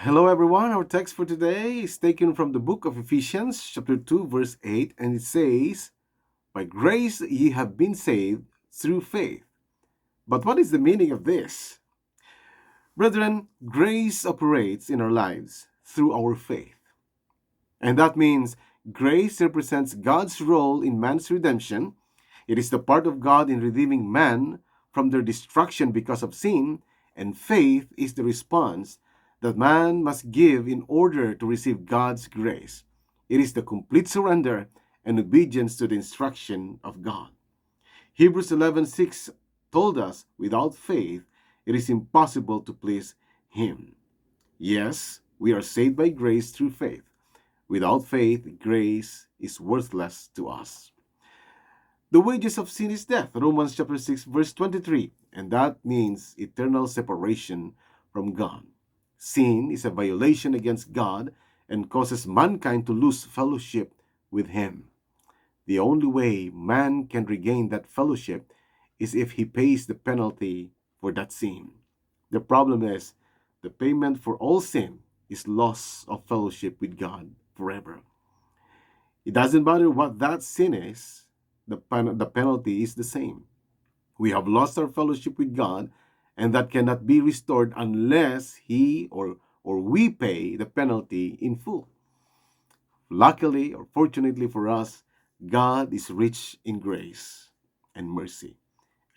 Hello everyone, our text for today is taken from the book of Ephesians, chapter 2, verse 8, and it says, "By grace ye have been saved through faith." But what is the meaning of this? Brethren, grace operates in our lives through our faith. And that means grace represents God's role in man's redemption. It is the part of God in redeeming man from their destruction because of sin, and faith is the response that man must give in order to receive God's grace. It is the complete surrender and obedience to the instruction of God. Hebrews 11:6 told us, without faith, it is impossible to please Him. Yes, we are saved by grace through faith. Without faith, grace is worthless to us. The wages of sin is death, Romans chapter 6, verse 23, and that means eternal separation from God. Sin is a violation against God and causes mankind to lose fellowship with Him. The only way man can regain that fellowship is if he pays the penalty for that sin. The problem is, the payment for all sin is loss of fellowship with God forever. It doesn't matter what that sin is, the penalty is the same. We have lost our fellowship with God, and that cannot be restored unless He or we pay the penalty in full. Luckily or fortunately for us, God is rich in grace and mercy,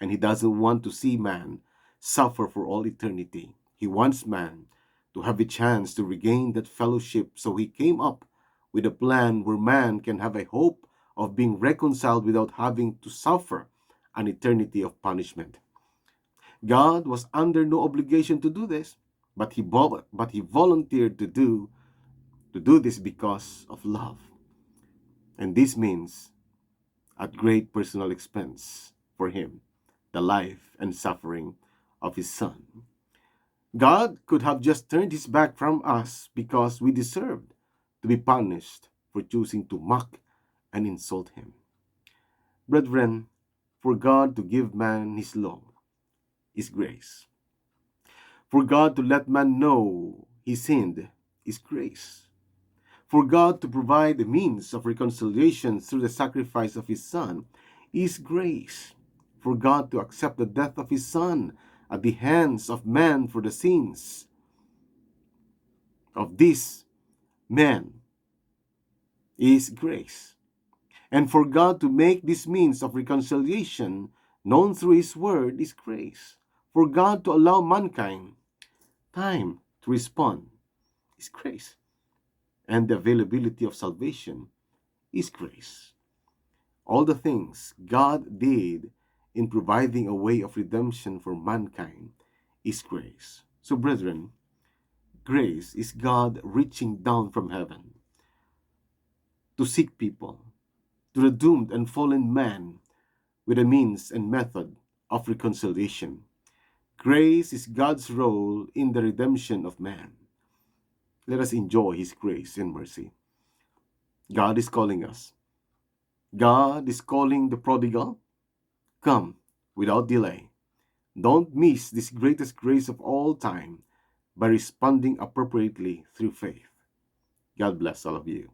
and He doesn't want to see man suffer for all eternity. He wants man to have a chance to regain that fellowship, so He came up with a plan where man can have a hope of being reconciled without having to suffer an eternity of punishment. God was under no obligation to do this, but he volunteered to do this because of love. And this means at great personal expense for him, the life and suffering of his son. God could have just turned his back from us because we deserved to be punished for choosing to mock and insult him. Brethren, for God to give man his law is grace. For God to let man know he sinned is grace. For God to provide a means of reconciliation through the sacrifice of his Son is grace. For God to accept the death of his Son at the hands of man for the sins of this man is grace. And for God to make this means of reconciliation known through His Word is grace. For God to allow mankind time to respond is grace. And the availability of salvation is grace. All the things God did in providing a way of redemption for mankind is grace. So, brethren, grace is God reaching down from heaven to seek people, to the doomed and fallen man, with a means and method of reconciliation. Grace is God's role in the redemption of man. Let us enjoy His grace and mercy. God is calling us. God is calling the prodigal. Come without delay. Don't miss this greatest grace of all time by responding appropriately through faith. God bless all of you.